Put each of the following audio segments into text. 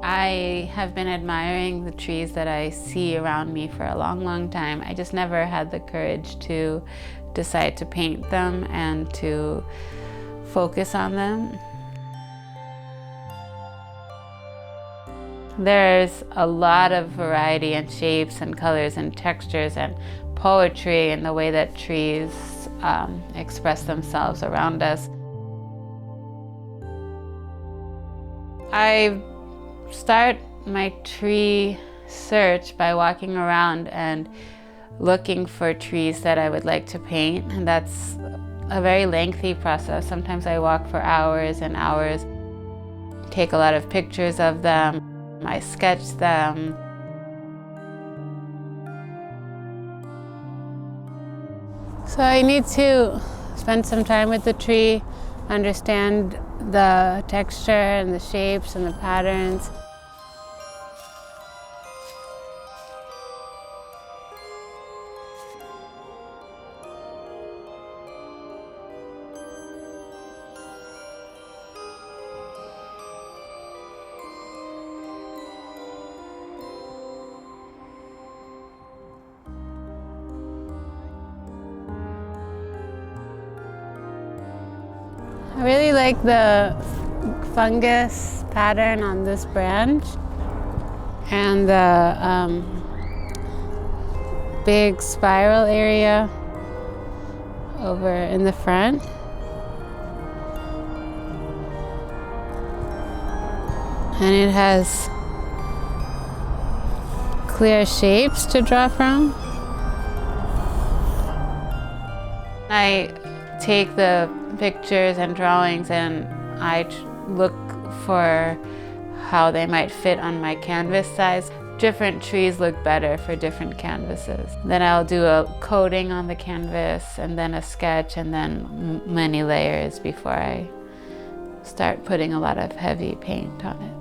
I have been admiring the trees that I see around me for a long, long time. I just never had the courage to decide to paint them and to focus on them. There's a lot of variety and shapes and colors and textures and poetry in the way that trees express themselves around us. I start my tree search by walking around and looking for trees that I would like to paint, and that's a very lengthy process. Sometimes I walk for hours and hours, take a lot of pictures of them, I sketch them. So I need to spend some time with the tree, understand the texture and the shapes and the patterns. I really like the fungus pattern on this branch and the big spiral area over in the front. And it has clear shapes to draw from. I take the pictures and drawings and I look for how they might fit on my canvas size. Different trees look better for different canvases. Then I'll do a coating on the canvas and then a sketch and then many layers before I start putting a lot of heavy paint on it.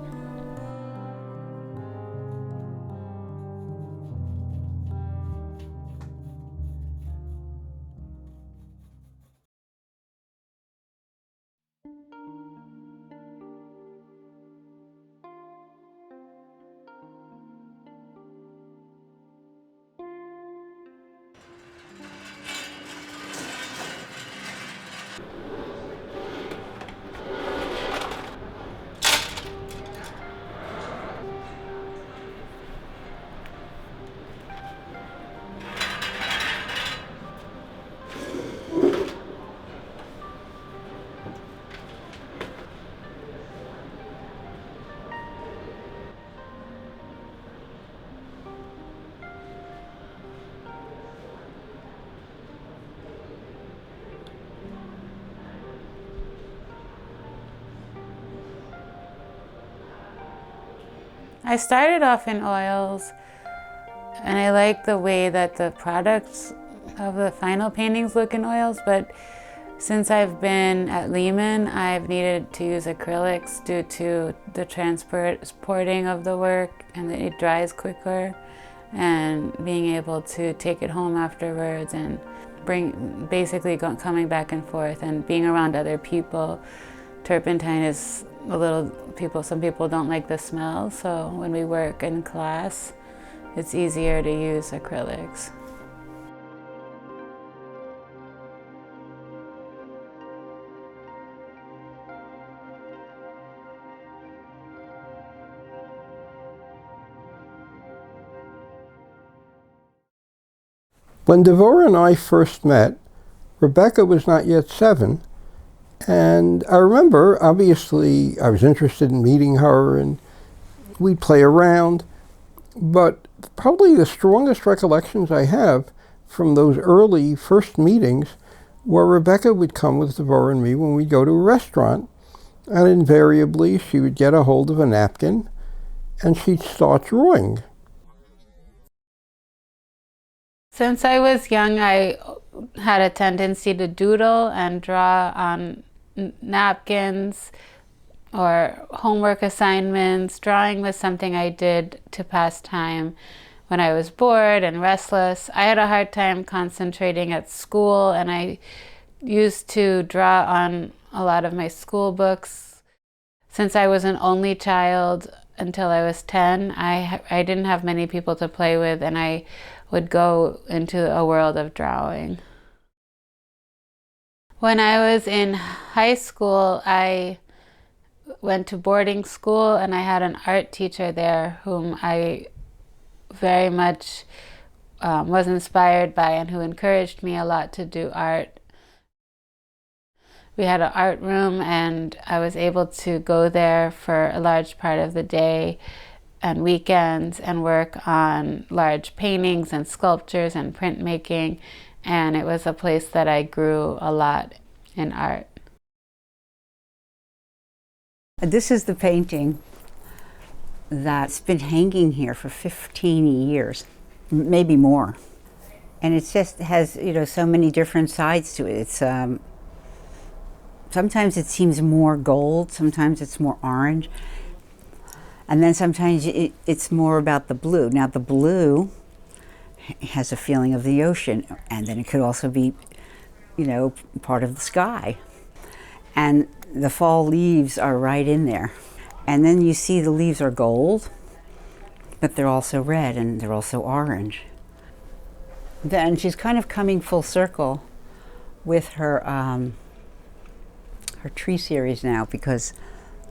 I started off in oils, and I like the way that the products of the final paintings look in oils, but since I've been at Lehman, I've needed to use acrylics due to the transporting of the work, and it dries quicker, and being able to take it home afterwards and basically coming back and forth and being around other people. Turpentine is some people don't like the smell, so when we work in class, it's easier to use acrylics. When Devora and I first met, Rebecca was not yet 7, and I remember, obviously, I was interested in meeting her and we'd play around, but probably the strongest recollections I have from those early first meetings where Rebecca would come with Devorah and me when we'd go to a restaurant, and invariably she would get a hold of a napkin and she'd start drawing. Since I was young, I had a tendency to doodle and draw on napkins or homework assignments. Drawing was something I did to pass time when I was bored and restless. I had a hard time concentrating at school, and I used to draw on a lot of my school books. Since I was an only child until I was 10, I didn't have many people to play with, and I would go into a world of drawing. When I was in high school, I went to boarding school, and I had an art teacher there whom I very much was inspired by and who encouraged me a lot to do art. We had an art room, and I was able to go there for a large part of the day and weekends and work on large paintings and sculptures and printmaking, and it was a place that I grew a lot in art. This is the painting that's been hanging here for 15 years, maybe more. And it just has, so many different sides to it. It's sometimes it seems more gold, sometimes it's more orange, and then sometimes it's more about the blue. Now the blue has a feeling of the ocean, and then it could also be, part of the sky. And the fall leaves are right in there. And then you see the leaves are gold, but they're also red and they're also orange. Then she's kind of coming full circle with her her tree series now, because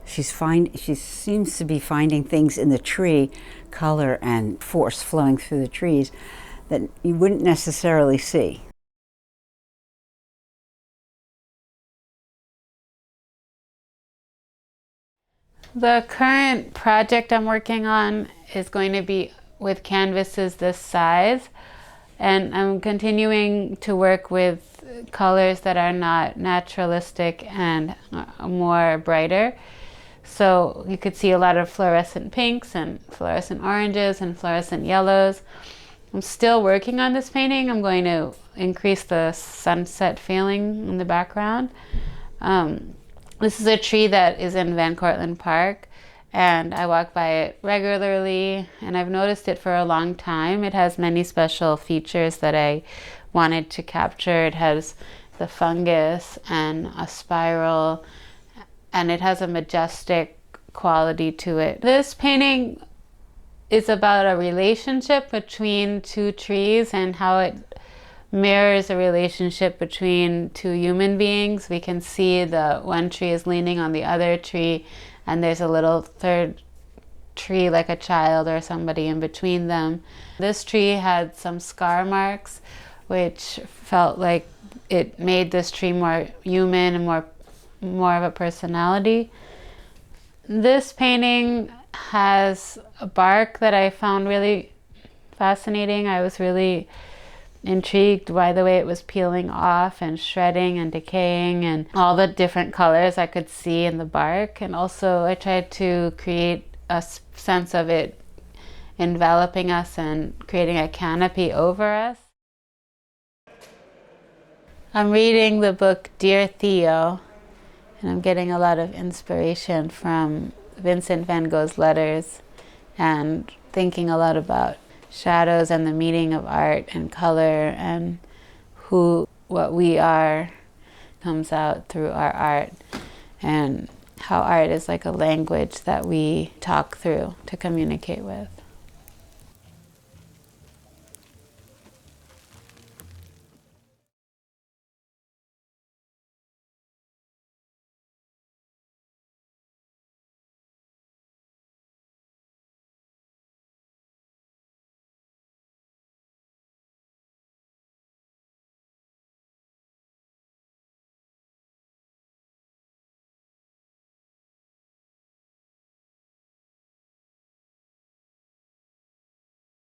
she seems to be finding things in the tree, color and force flowing through the trees that you wouldn't necessarily see. The current project I'm working on is going to be with canvases this size, and I'm continuing to work with colors that are not naturalistic and more brighter. So you could see a lot of fluorescent pinks and fluorescent oranges and fluorescent yellows. I'm still working on this painting. I'm going to increase the sunset feeling in the background. This is a tree that is in Van Cortlandt Park, and I walk by it regularly, and I've noticed it for a long time. It has many special features that I wanted to capture. It has the fungus and a spiral, and it has a majestic quality to it. This painting is about a relationship between two trees and how it mirrors a relationship between two human beings. We can see the one tree is leaning on the other tree, and there's a little third tree like a child or somebody in between them. This tree had some scar marks, which felt like it made this tree more human and more of a personality. This painting has a bark that I found really fascinating. I was really intrigued by the way it was peeling off and shredding and decaying, and all the different colors I could see in the bark. And also I tried to create a sense of it enveloping us and creating a canopy over us. I'm reading the book Dear Theo, and I'm getting a lot of inspiration from Vincent van Gogh's letters and thinking a lot about shadows and the meaning of art and color, and what we are comes out through our art, and how art is like a language that we talk through to communicate with.